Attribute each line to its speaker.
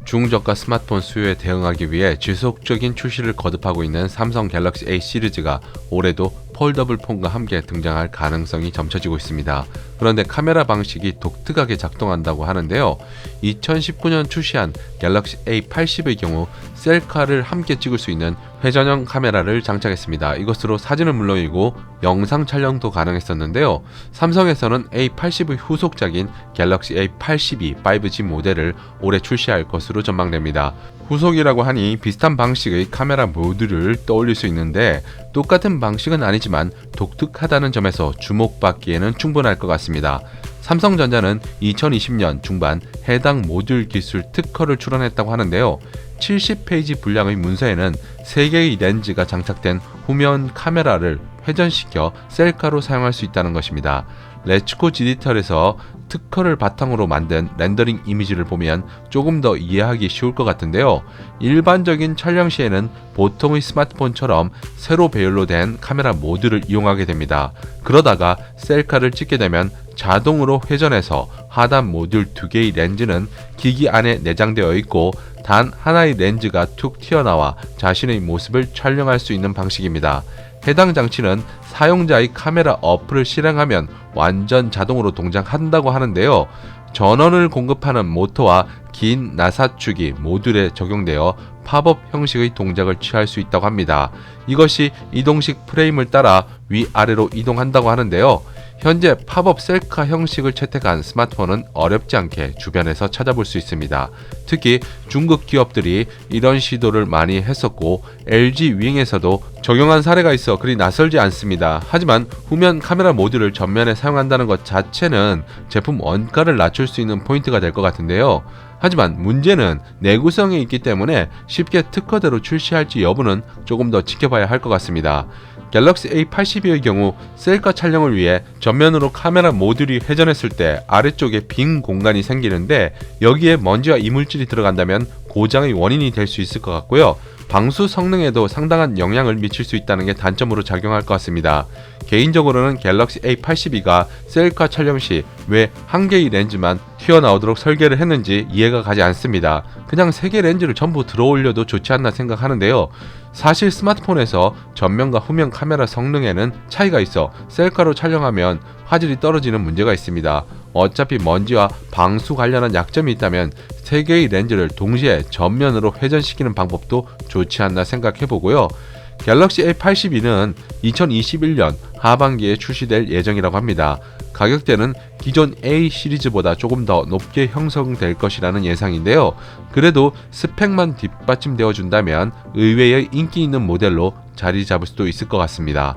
Speaker 1: 중저가 스마트폰 수요에 대응하기 위해 지속적인 출시를 거듭하고 있는 삼성 갤럭시 A 시리즈가 올해도 폴더블 폰과 함께 등장할 가능성이 점쳐지고 있습니다. 그런데 카메라 방식이 독특하게 작동한다고 하는데요. 2019년 출시한 갤럭시 A80의 경우 셀카를 함께 찍을 수 있는 회전형 카메라를 장착했습니다. 이것으로 사진은 물론이고 영상 촬영도 가능했었는데요. 삼성에서는 A80의 후속작인 갤럭시 A82 5G 모델을 올해 출시할 것으로 전망됩니다. 후속이라고 하니 비슷한 방식의 카메라 모듈을 떠올릴 수 있는데 똑같은 방식은 아니지만 독특하다는 점에서 주목받기에는 충분할 것 같습니다. 삼성전자는 2020년 중반 해당 모듈 기술 특허를 출원했다고 하는데요. 70페이지 분량의 문서에는 3개의 렌즈가 장착된 후면 카메라를 회전시켜 셀카로 사용할 수 있다는 것입니다. 레츠코 디지털에서 특허를 바탕으로 만든 렌더링 이미지를 보면 조금 더 이해하기 쉬울 것 같은데요. 일반적인 촬영 시에는 보통의 스마트폰처럼 세로 배열로 된 카메라 모듈을 이용하게 됩니다. 그러다가 셀카를 찍게 되면 자동으로 회전해서 하단 모듈 2개의 렌즈는 기기 안에 내장되어 있고 단 하나의 렌즈가 툭 튀어나와 자신의 모습을 촬영할 수 있는 방식입니다. 해당 장치는 사용자의 카메라 어플을 실행하면 완전 자동으로 동작한다고 하는데요. 전원을 공급하는 모터와 긴 나사축이 모듈에 적용되어 팝업 형식의 동작을 취할 수 있다고 합니다. 이것이 이동식 프레임을 따라 위아래로 이동한다고 하는데요. 현재 팝업 셀카 형식을 채택한 스마트폰은 어렵지 않게 주변에서 찾아볼 수 있습니다. 특히 중국 기업들이 이런 시도를 많이 했었고 LG 윙에서도 적용한 사례가 있어 그리 낯설지 않습니다. 하지만 후면 카메라 모듈을 전면에 사용한다는 것 자체는 제품 원가를 낮출 수 있는 포인트가 될 것 같은데요. 하지만 문제는 내구성에 있기 때문에 쉽게 특허대로 출시할지 여부는 조금 더 지켜봐야 할 것 같습니다. 갤럭시 A82의 경우 셀카 촬영을 위해 전면으로 카메라 모듈이 회전했을 때 아래쪽에 빈 공간이 생기는데 여기에 먼지와 이물질이 들어간다면 고장의 원인이 될 수 있을 것 같고요. 방수 성능에도 상당한 영향을 미칠 수 있다는 게 단점으로 작용할 것 같습니다. 개인적으로는 갤럭시 A82가 셀카 촬영 시 왜 한 개의 렌즈만 튀어나오도록 설계를 했는지 이해가 가지 않습니다. 그냥 3개 렌즈를 전부 들어올려도 좋지 않나 생각하는데요. 사실 스마트폰에서 전면과 후면 카메라 성능에는 차이가 있어 셀카로 촬영하면 화질이 떨어지는 문제가 있습니다. 어차피 먼지와 방수 관련한 약점이 있다면 3개의 렌즈를 동시에 전면으로 회전시키는 방법도 좋지 않나 생각해보고요. 갤럭시 A82는 2021년 하반기에 출시될 예정이라고 합니다. 가격대는 기존 A 시리즈보다 조금 더 높게 형성될 것이라는 예상인데요. 그래도 스펙만 뒷받침되어 준다면 의외의 인기 있는 모델로 자리 잡을 수도 있을 것 같습니다.